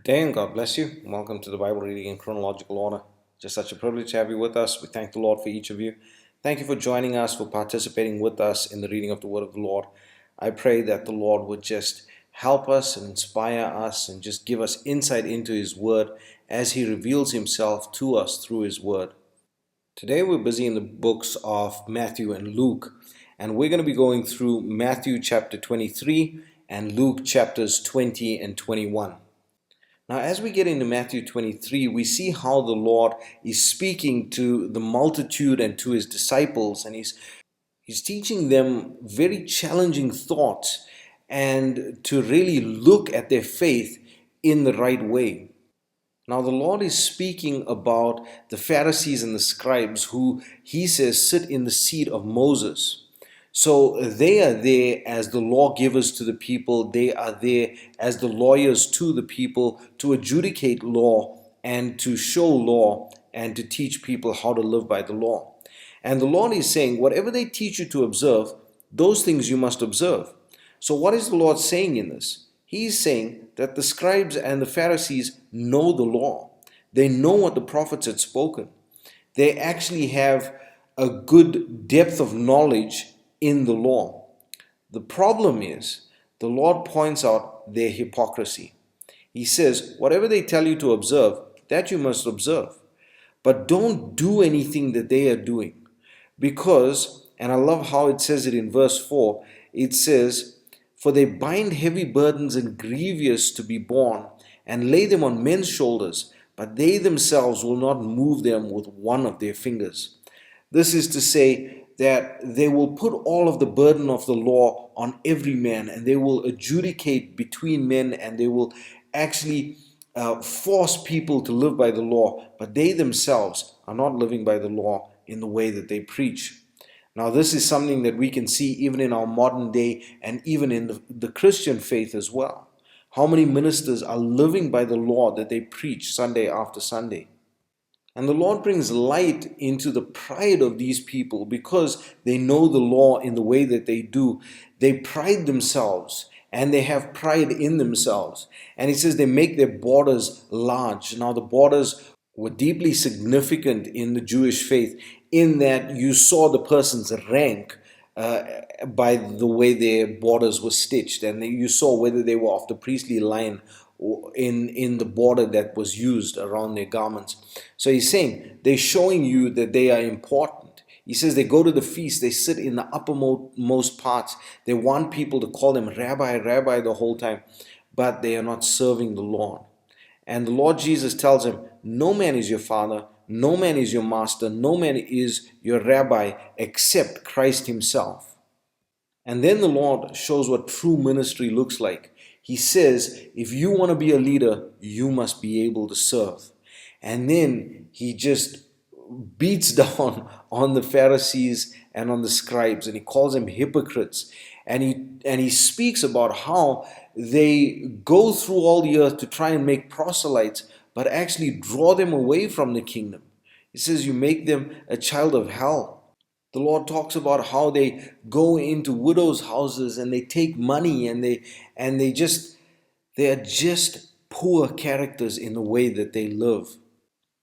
day and God bless you. Welcome to the Bible reading in chronological order. Just such a privilege to have you with us. We thank the Lord for each of you. Thank you for joining us, for participating with us in the reading of the Word of the Lord. I pray that the Lord would just help us and inspire us and just give us insight into His Word as He reveals Himself to us through His Word. Today we're busy in the books of Matthew and Luke, and we're going to be going through Matthew chapter 23 and Luke chapters 20 and 21. Now, as we get into Matthew 23, we see how the Lord is speaking to the multitude and to His disciples, and He's teaching them very challenging thoughts and to really look at their faith in the right way. Now, the Lord is speaking about the Pharisees and the scribes who, He says, sit in the seat of Moses. So they are there as the lawgivers to the people. They are there as the lawyers to the people to adjudicate law and to show law and to teach people how to live by the law. And the Lord is saying, whatever they teach you to observe, those things you must observe. So what is the Lord saying in this? He's saying that the scribes and the Pharisees know the law. They know what the prophets had spoken. They actually have a good depth of knowledge in the law. The problem is, the Lord points out their hypocrisy. He says, whatever they tell you to observe, that you must observe. But don't do anything that they are doing. Because, and I love how it says it in verse 4, it says, for they bind heavy burdens and grievous to be borne, and lay them on men's shoulders, but they themselves will not move them with one of their fingers. This is to say that they will put all of the burden of the law on every man, and they will adjudicate between men, and they will actually force people to live by the law, but they themselves are not living by the law in the way that they preach. Now, this is something that we can see even in our modern day and even in the Christian faith as well. How many ministers are living by the law that they preach Sunday after Sunday? And the Lord brings light into the pride of these people because they know the law in the way that they do. They pride themselves and they have pride in themselves. And He says they make their borders large. Now, the borders were deeply significant in the Jewish faith in that you saw the person's rank by the way their borders were stitched, and you saw whether they were of the priestly line in the border that was used around their garments. So He's saying they're showing you that they are important. He says they go to the feast, they sit in the uppermost parts. They want people to call them rabbi, rabbi the whole time, but they are not serving the Lord. And the Lord Jesus tells him, no man is your father, no man is your master, no man is your rabbi except Christ Himself. And then the Lord shows what true ministry looks like. He says, if you want to be a leader, you must be able to serve. And then He just beats down on the Pharisees and on the scribes, and He calls them hypocrites. And he speaks about how they go through all the earth to try and make proselytes, but actually draw them away from the kingdom. He says you make them a child of hell. The Lord talks about how they go into widows' houses and they take money and they are just poor characters in the way that they live.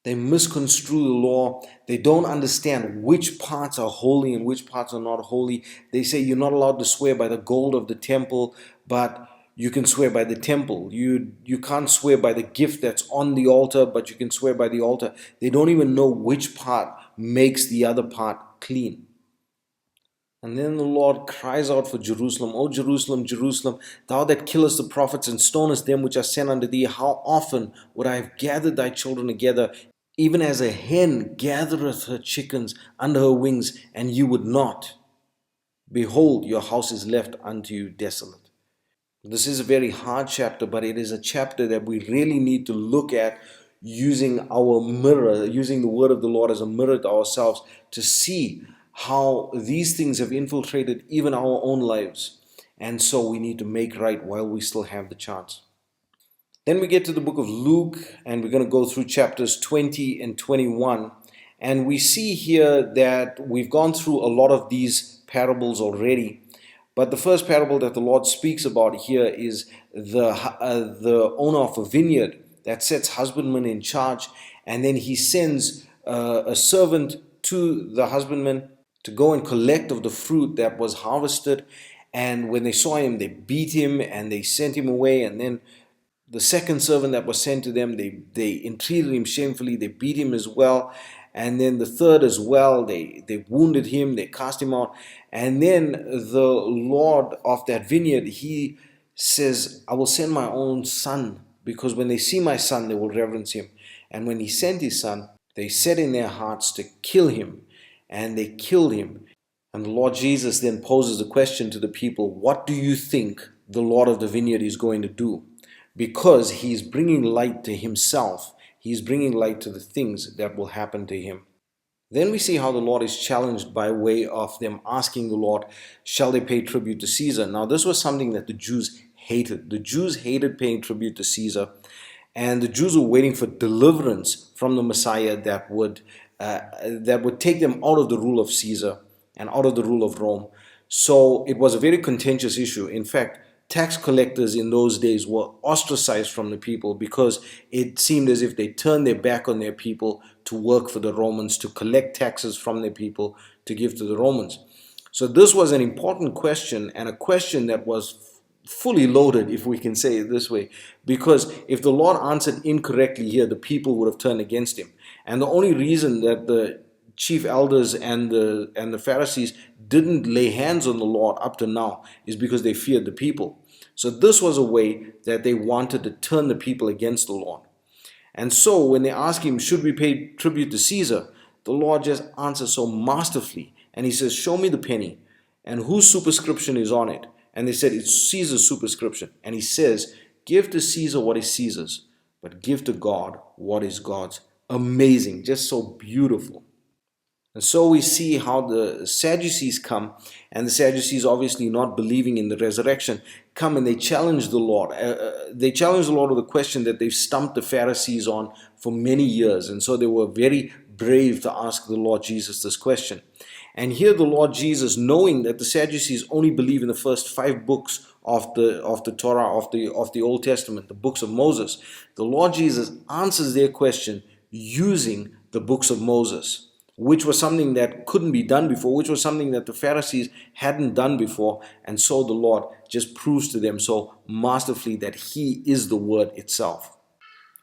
They misconstrue the law. They don't understand which parts are holy and which parts are not holy. They say you're not allowed to swear by the gold of the temple, but you can swear by the temple. You can't swear by the gift that's on the altar, but you can swear by the altar. They don't even know which part makes the other part clean. And then the Lord cries out for Jerusalem, O Jerusalem, Jerusalem, thou that killest the prophets and stonest them which are sent unto thee, how often would I have gathered thy children together, even as a hen gathereth her chickens under her wings, and you would not. Behold, your house is left unto you desolate. This is a very hard chapter, but it is a chapter that we really need to look at using our mirror, using the word of the Lord as a mirror to ourselves to see how these things have infiltrated even our own lives. And so we need to make right while we still have the chance. Then we get to the book of Luke, and we're going to go through chapters 20 and 21. And we see here that we've gone through a lot of these parables already. But the first parable that the Lord speaks about here is the owner of a vineyard that sets husbandmen in charge, and then he sends a servant to the husbandman to go and collect of the fruit that was harvested. And when they saw him, they beat him and they sent him away. And then the second servant that was sent to them, they entreated him shamefully, they beat him as well. And then the third as well, they wounded him, they cast him out. And then the Lord of that vineyard, he says, I will send my own son, because when they see my son, they will reverence him. And when he sent his son, they set in their hearts to kill him, and they killed him. And the Lord Jesus then poses a question to the people, what do you think the Lord of the vineyard is going to do? Because he's bringing light to himself. He's bringing light to the things that will happen to him. Then we see how the Lord is challenged by way of them asking the Lord, shall they pay tribute to Caesar? Now, this was something that the Jews hated. The Jews hated paying tribute to Caesar. And the Jews were waiting for deliverance from the Messiah that would take them out of the rule of Caesar and out of the rule of Rome. So it was a very contentious issue. In fact, tax collectors in those days were ostracized from the people because it seemed as if they turned their back on their people to work for the Romans, to collect taxes from their people to give to the Romans. So this was an important question, and a question that was fully loaded, if we can say it this way, because if the Lord answered incorrectly here, the people would have turned against him. And the only reason that the chief elders and the Pharisees didn't lay hands on the Lord up to now is because they feared the people. So this was a way that they wanted to turn the people against the Lord. And so when they ask him, should we pay tribute to Caesar? The Lord just answers so masterfully. And he says, show me the penny and whose superscription is on it. And they said, it's Caesar's superscription. And he says, give to Caesar what is Caesar's, but give to God what is God's. Amazing, just so beautiful. And so we see how the Sadducees come, and the Sadducees, obviously not believing in the resurrection, come and they challenge the Lord. They challenge the Lord with a question that they've stumped the Pharisees on for many years. And so they were very brave to ask the Lord Jesus this question. And here the Lord Jesus, knowing that the Sadducees only believe in the first 5 books of the Torah, of the Old Testament, the books of Moses, the Lord Jesus answers their question using the books of Moses, which was something that couldn't be done before, which was something that the Pharisees hadn't done before. And so the Lord just proves to them so masterfully that he is the Word itself.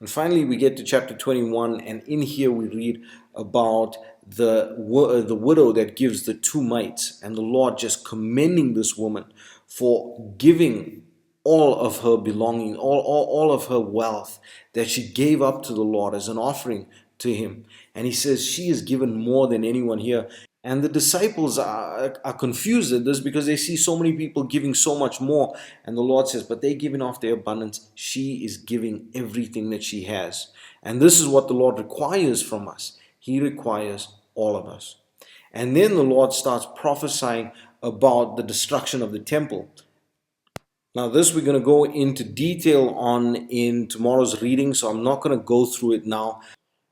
And finally, we get to chapter 21, and in here we read about the widow that gives the 2 mites, and the Lord just commending this woman for giving all of her belonging, all of her wealth that she gave up to the Lord as an offering to him. And he says she has given more than anyone here. And the disciples are confused at this because they see so many people giving so much more. And the Lord says, but they're giving off their abundance. She is giving everything that she has. And this is what the Lord requires from us. He requires all of us. And then the Lord starts prophesying about the destruction of the temple. Now this we're going to go into detail on in tomorrow's reading, so I'm not going to go through it now.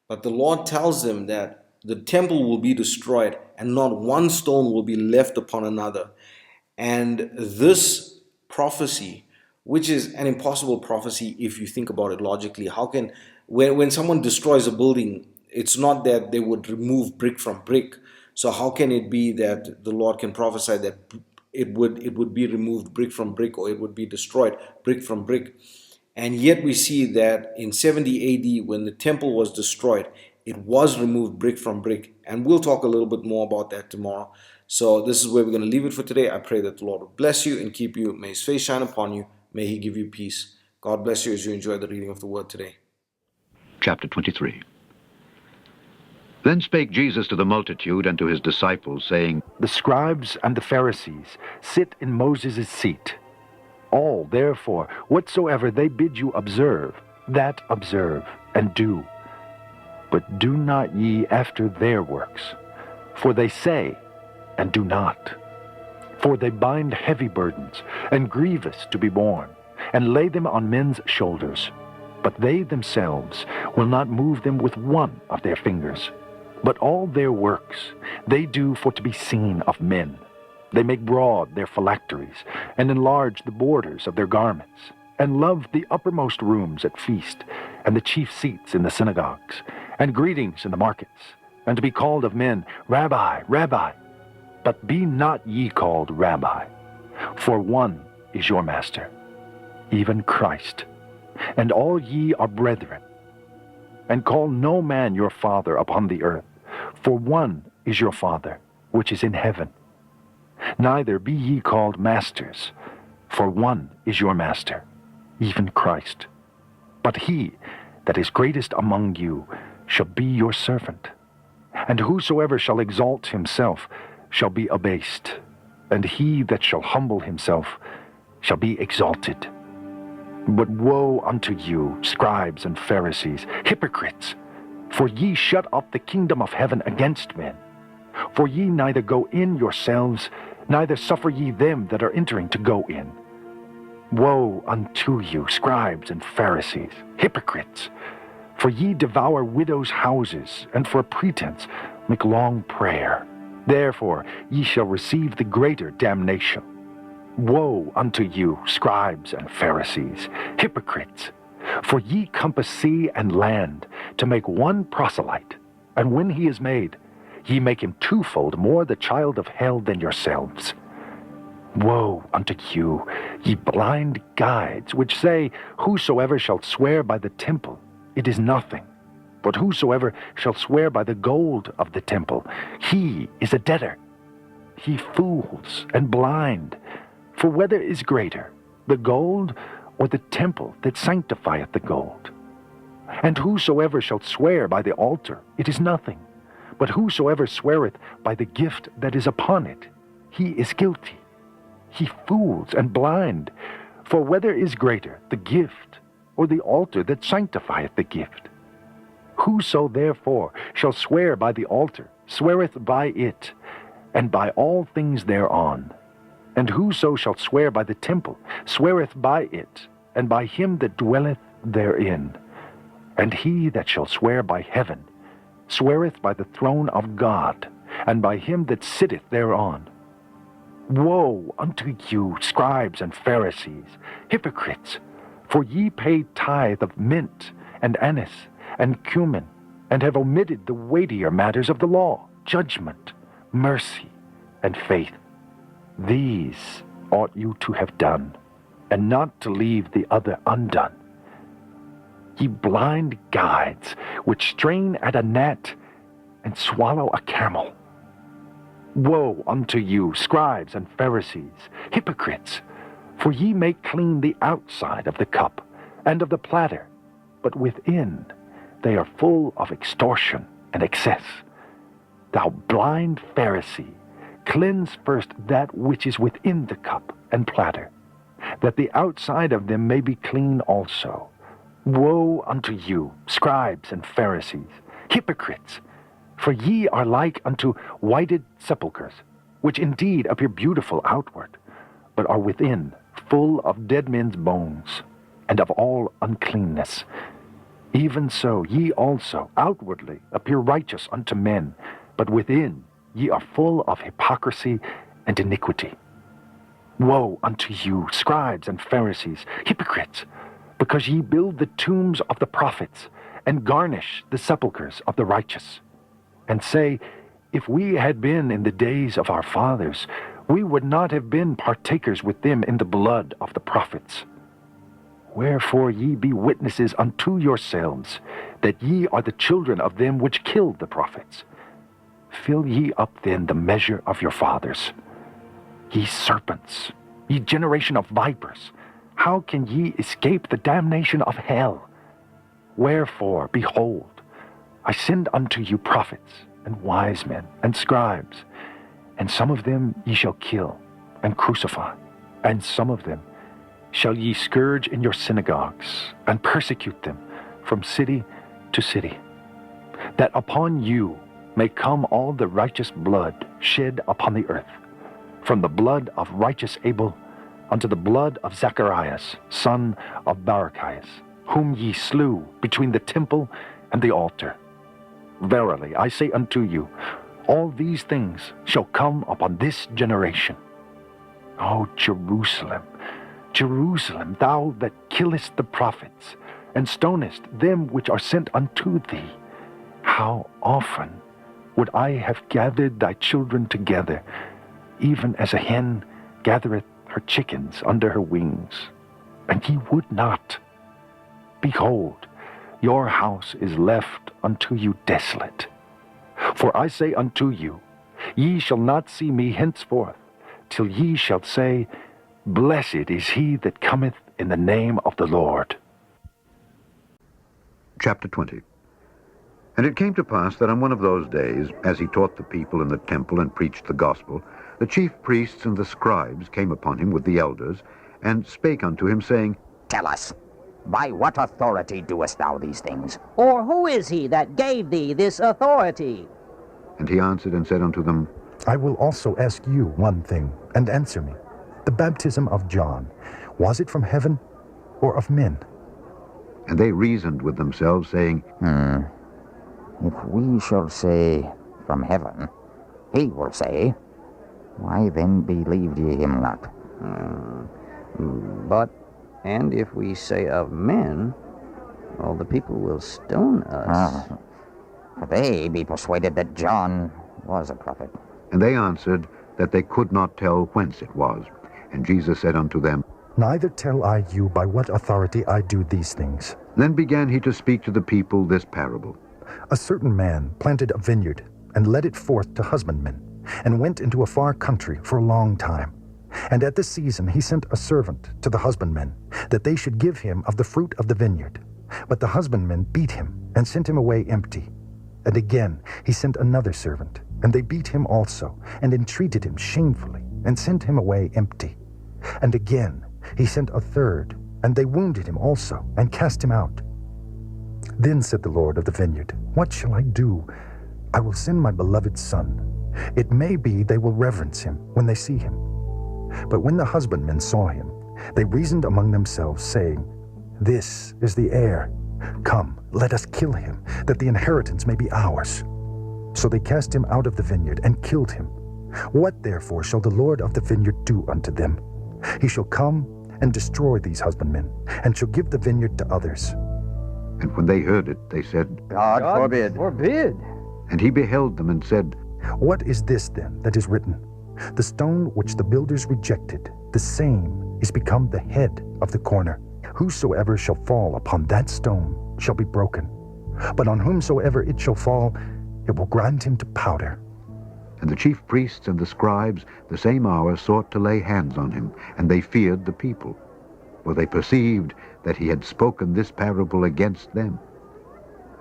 But the Lord tells them that the temple will be destroyed and not one stone will be left upon another. And this prophecy, which is an impossible prophecy if you think about it logically, how can, when someone destroys a building, it's not that they would remove brick from brick. So how can it be that the Lord can prophesy that it would be removed brick from brick, or it would be destroyed brick from brick? And yet we see that in 70 AD, when the temple was destroyed, it was removed brick from brick. And we'll talk a little bit more about that tomorrow. So this is where we're going to leave it for today. I pray that the Lord will bless you and keep you. May his face shine upon you. May he give you peace. God bless you as you enjoy the reading of the word today. Chapter 23. Then spake Jesus to the multitude and to his disciples, saying, The scribes and the Pharisees sit in Moses' seat. All, therefore, whatsoever they bid you observe, that observe and do. But do not ye after their works. For they say, and do not. For they bind heavy burdens, and grievous to be borne, and lay them on men's shoulders. But they themselves will not move them with one of their fingers. But all their works they do for to be seen of men. They make broad their phylacteries, and enlarge the borders of their garments, and love the uppermost rooms at feast, and the chief seats in the synagogues, and greetings in the markets, and to be called of men, Rabbi, Rabbi. But be not ye called Rabbi, for one is your master, even Christ, and all ye are brethren. And call no man your father upon the earth, for one is your Father, which is in heaven. Neither be ye called masters, for one is your master, even Christ. But he that is greatest among you shall be your servant. And whosoever shall exalt himself shall be abased, and he that shall humble himself shall be exalted. But woe unto you, scribes and Pharisees, hypocrites! For ye shut up the kingdom of heaven against men. For ye neither go in yourselves, neither suffer ye them that are entering to go in. Woe unto you, scribes and Pharisees, hypocrites! For ye devour widows' houses, and for pretense make long prayer. Therefore ye shall receive the greater damnation. Woe unto you, scribes and Pharisees, hypocrites! For ye compass sea and land to make one proselyte, and when he is made, ye make him twofold more the child of hell than yourselves. Woe unto you, ye blind guides, which say, Whosoever shall swear by the temple, it is nothing. But whosoever shall swear by the gold of the temple, he is a debtor. Ye fools and blind! For whether is greater, the gold or the temple that sanctifieth the gold? And whosoever shall swear by the altar, it is nothing. But whosoever sweareth by the gift that is upon it, he is guilty. Ye fools and blind! For whether is greater, the gift or the altar that sanctifieth the gift? Whoso therefore shall swear by the altar sweareth by it, and by all things thereon. And whoso shall swear by the temple sweareth by it, and by him that dwelleth therein. And he that shall swear by heaven sweareth by the throne of God, and by him that sitteth thereon. Woe unto you, scribes and Pharisees, hypocrites! For ye pay tithe of mint, and anise, and cumin, and have omitted the weightier matters of the law, judgment, mercy, and faith. These ought you to have done, and not to leave the other undone. Ye blind guides, which strain at a gnat, and swallow a camel. Woe unto you, scribes and Pharisees, hypocrites! For ye make clean the outside of the cup, and of the platter, but within they are full of extortion and excess. Thou blind Pharisee, cleanse first that which is within the cup and platter, that the outside of them may be clean also. Woe unto you, scribes and Pharisees, hypocrites! For ye are like unto whited sepulchres, which indeed appear beautiful outward, but are within full of dead men's bones, and of all uncleanness. Even so ye also outwardly appear righteous unto men, but within ye are full of hypocrisy and iniquity. Woe unto you, scribes and Pharisees, hypocrites! Because ye build the tombs of the prophets, and garnish the sepulchres of the righteous, and say, If we had been in the days of our fathers, we would not have been partakers with them in the blood of the prophets. Wherefore ye be witnesses unto yourselves, that ye are the children of them which killed the prophets. Fill ye up then the measure of your fathers. Ye serpents, ye generation of vipers, how can ye escape the damnation of hell? Wherefore, behold, I send unto you prophets, and wise men, and scribes, and some of them ye shall kill, and crucify, and some of them shall ye scourge in your synagogues, and persecute them from city to city, that upon you may come all the righteous blood shed upon the earth, from the blood of righteous Abel unto the blood of Zacharias, son of Barachias, whom ye slew between the temple and the altar. Verily, I say unto you, all these things shall come upon this generation. O Jerusalem, Jerusalem, thou that killest the prophets, and stonest them which are sent unto thee, how often would I have gathered thy children together, even as a hen gathereth her chickens under her wings, and ye would not. Behold, your house is left unto you desolate. For I say unto you, ye shall not see me henceforth, till ye shall say, Blessed is he that cometh in the name of the Lord. Chapter 20. And it came to pass that on one of those days, as he taught the people in the temple and preached the gospel, the chief priests and the scribes came upon him with the elders, and spake unto him, saying, Tell us, by what authority doest thou these things? Or who is he that gave thee this authority? And he answered and said unto them, I will also ask you one thing, and answer me. The baptism of John, was it from heaven or of men? And they reasoned with themselves, saying, If we shall say, from heaven, he will say, Why then believed ye him not? And if we say of men, all the people will stone us. For they be persuaded that John was a prophet. And they answered that they could not tell whence it was. And Jesus said unto them, Neither tell I you by what authority I do these things. Then began he to speak to the people this parable. A certain man planted a vineyard, and led it forth to husbandmen, and went into a far country for a long time. And at the season he sent a servant to the husbandmen, that they should give him of the fruit of the vineyard. But the husbandmen beat him, and sent him away empty. And again he sent another servant, and they beat him also, and entreated him shamefully, and sent him away empty. And again he sent a third, and they wounded him also, and cast him out. Then said the Lord of the vineyard, What shall I do? I will send my beloved son. It may be they will reverence him when they see him. But when the husbandmen saw him, they reasoned among themselves, saying, This is the heir. Come, let us kill him, that the inheritance may be ours. So they cast him out of the vineyard, and killed him. What therefore shall the Lord of the vineyard do unto them? He shall come and destroy these husbandmen, and shall give the vineyard to others. And when they heard it, they said, God forbid. And he beheld them and said, What is this then that is written? The stone which the builders rejected, the same is become the head of the corner. Whosoever shall fall upon that stone shall be broken. But on whomsoever it shall fall, it will grind him to powder. And the chief priests and the scribes the same hour sought to lay hands on him, and they feared the people, for they perceived that he had spoken this parable against them.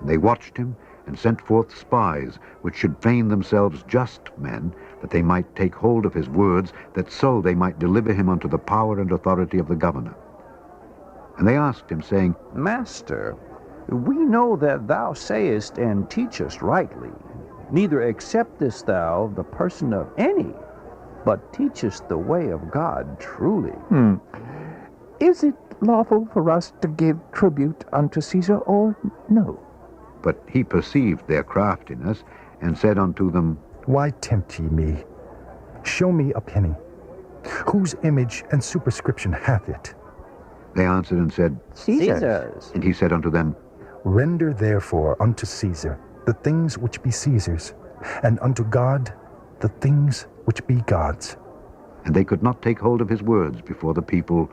And they watched him, and sent forth spies, which should feign themselves just men, that they might take hold of his words, that so they might deliver him unto the power and authority of the governor. And they asked him, saying, Master, we know that thou sayest and teachest rightly, neither acceptest thou the person of any, but teachest the way of God truly. Is it lawful for us to give tribute unto Caesar, or no? But he perceived their craftiness, and said unto them, Why tempt ye me? Show me a penny. Whose image and superscription hath it? They answered and said, Caesar's. And he said unto them, Render therefore unto Caesar the things which be Caesar's, and unto God the things which be God's. And they could not take hold of his words before the people,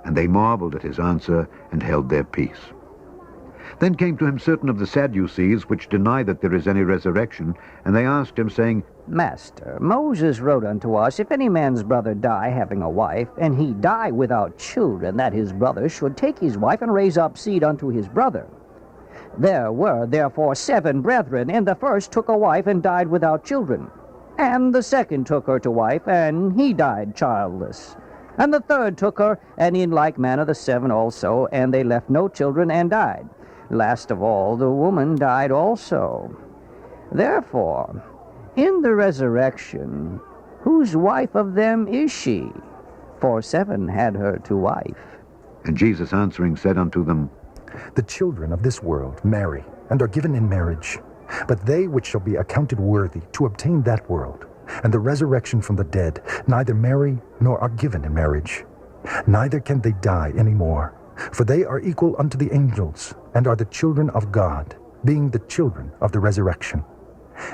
and they marveled at his answer, and held their peace. Then came to him certain of the Sadducees, which deny that there is any resurrection, and they asked him, saying, Master, Moses wrote unto us, If any man's brother die having a wife, and he die without children, that his brother should take his wife and raise up seed unto his brother. There were therefore 7 brethren, and the first took a wife and died without children. And the second took her to wife, and he died childless. And the third took her, and in like manner the 7 also, and they left no children, and died. Last of all, the woman died also. Therefore, in the resurrection, whose wife of them is she? For 7 had her to wife. And Jesus answering said unto them, The children of this world marry, and are given in marriage. But they which shall be accounted worthy to obtain that world, and the resurrection from the dead, neither marry nor are given in marriage, Neither can they die any more, for they are equal unto the angels, and are the children of God, being the children of the resurrection.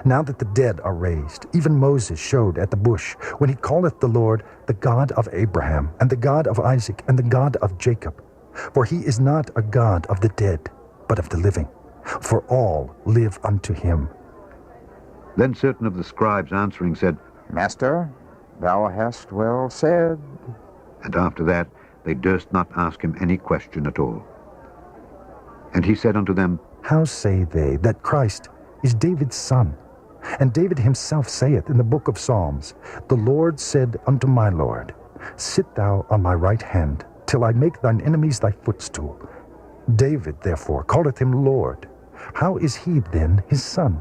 Now that the dead are raised, even Moses showed at the bush, when he calleth the Lord the God of Abraham, and the God of Isaac, and the God of Jacob. For he is not a God of the dead, but of the living. For all live unto him. Then certain of the scribes answering said, Master, thou hast well said. and after that they durst not ask him any question at all. And he said unto them, How say they that Christ is David's son? And David himself saith in the book of Psalms, The Lord said unto my Lord, Sit thou on my right hand, till I make thine enemies thy footstool. David therefore calleth him Lord. How is he then his son?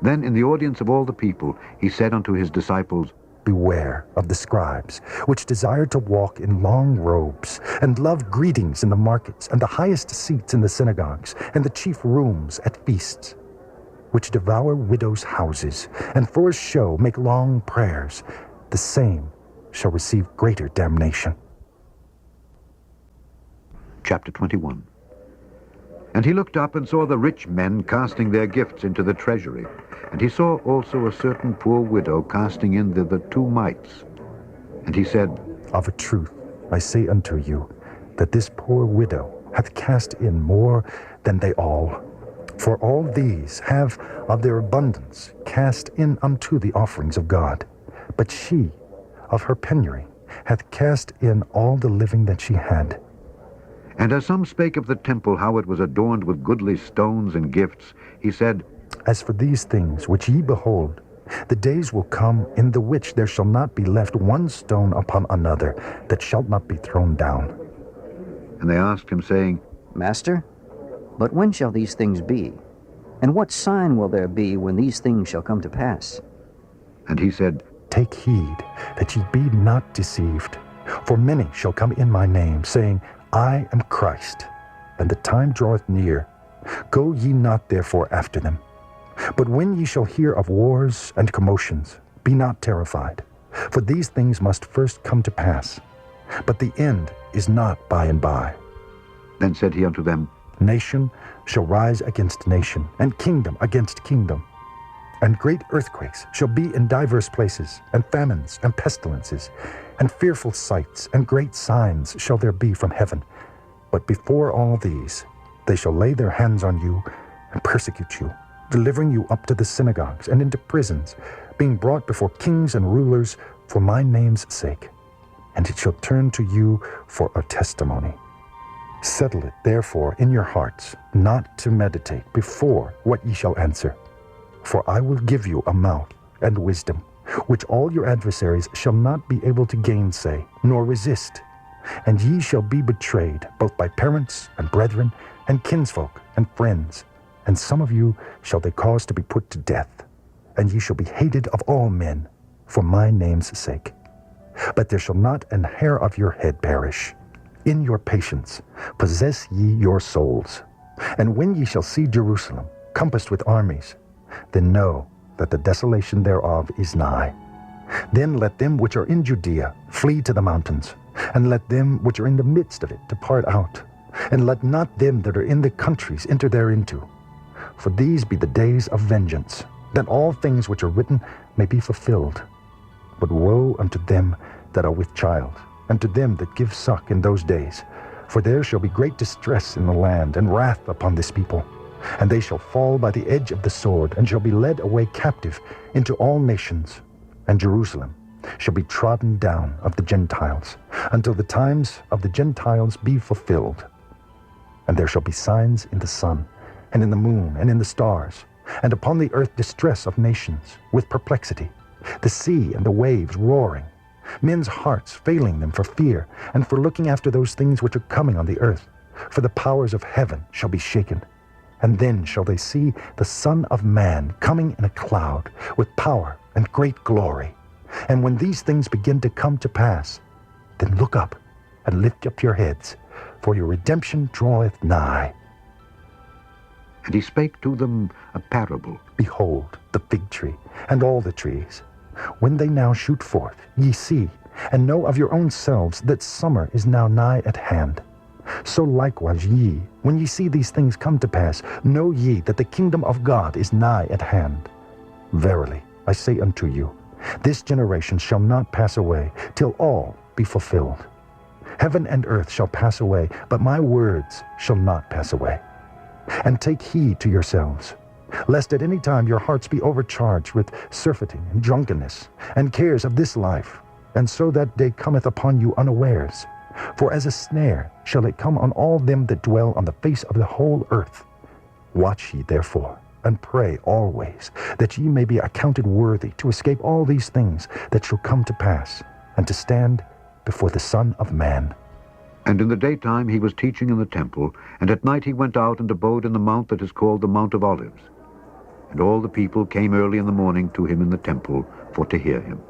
Then in the audience of all the people he said unto his disciples, Beware of the scribes, which desire to walk in long robes, and love greetings in the markets, and the highest seats in the synagogues, and the chief rooms at feasts, which devour widows' houses, and for a show make long prayers. The same shall receive greater damnation. Chapter 21. And he looked up and saw the rich men casting their gifts into the treasury. And he saw also a certain poor widow casting in thither 2 mites. And he said, Of a truth I say unto you, that this poor widow hath cast in more than they all. For all these have of their abundance cast in unto the offerings of God. But she, of her penury, hath cast in all the living that she had. And as some spake of the temple, how it was adorned with goodly stones and gifts, he said, As for these things which ye behold, the days will come in the which there shall not be left one stone upon another that shall not be thrown down. And they asked him, saying, Master, but when shall these things be? And what sign will there be when these things shall come to pass? And he said, Take heed that ye be not deceived. For many shall come in my name, saying, I am Christ, and the time draweth near. Go ye not therefore after them. But when ye shall hear of wars and commotions, be not terrified. For these things must first come to pass. But the end is not by and by. Then said he unto them, Nation shall rise against nation, and kingdom against kingdom. And great earthquakes shall be in divers places, and famines and pestilences, and fearful sights and great signs shall there be from heaven. But before all these, they shall lay their hands on you and persecute you, delivering you up to the synagogues and into prisons, being brought before kings and rulers for my name's sake. And it shall turn to you for a testimony. Settle it therefore in your hearts, not to meditate before what ye shall answer. For I will give you a mouth and wisdom, which all your adversaries shall not be able to gainsay, nor resist. And ye shall be betrayed, both by parents and brethren, and kinsfolk and friends. And some of you shall they cause to be put to death. And ye shall be hated of all men, for my name's sake. But there shall not an hair of your head perish. In your patience possess ye your souls. And when ye shall see Jerusalem compassed with armies, then know that the desolation thereof is nigh. Then let them which are in Judea flee to the mountains, and let them which are in the midst of it depart out, and let not them that are in the countries enter thereinto. For these be the days of vengeance, that all things which are written may be fulfilled. But woe unto them that are with child, and to them that give suck in those days, for there shall be great distress in the land, and wrath upon this people. And they shall fall by the edge of the sword, and shall be led away captive into all nations. And Jerusalem shall be trodden down of the Gentiles, until the times of the Gentiles be fulfilled. And there shall be signs in the sun, and in the moon, and in the stars, and upon the earth distress of nations, with perplexity, the sea and the waves roaring, men's hearts failing them for fear, and for looking after those things which are coming on the earth. For the powers of heaven shall be shaken. And then shall they see the Son of Man coming in a cloud, with power and great glory. And when these things begin to come to pass, then look up and lift up your heads, for your redemption draweth nigh. And he spake to them a parable. Behold the fig tree and all the trees. When they now shoot forth, ye see and know of your own selves that summer is now nigh at hand. So likewise ye, when ye see these things come to pass, know ye that the kingdom of God is nigh at hand. Verily, I say unto you, this generation shall not pass away, till all be fulfilled. Heaven and earth shall pass away, but my words shall not pass away. And take heed to yourselves, lest at any time your hearts be overcharged with surfeiting and drunkenness, and cares of this life, and so that day cometh upon you unawares. For as a snare shall it come on all them that dwell on the face of the whole earth. Watch ye therefore, and pray always, that ye may be accounted worthy to escape all these things that shall come to pass, and to stand before the Son of Man. And in the daytime he was teaching in the temple, and at night he went out and abode in the mount that is called the Mount of Olives. And all the people came early in the morning to him in the temple for to hear him.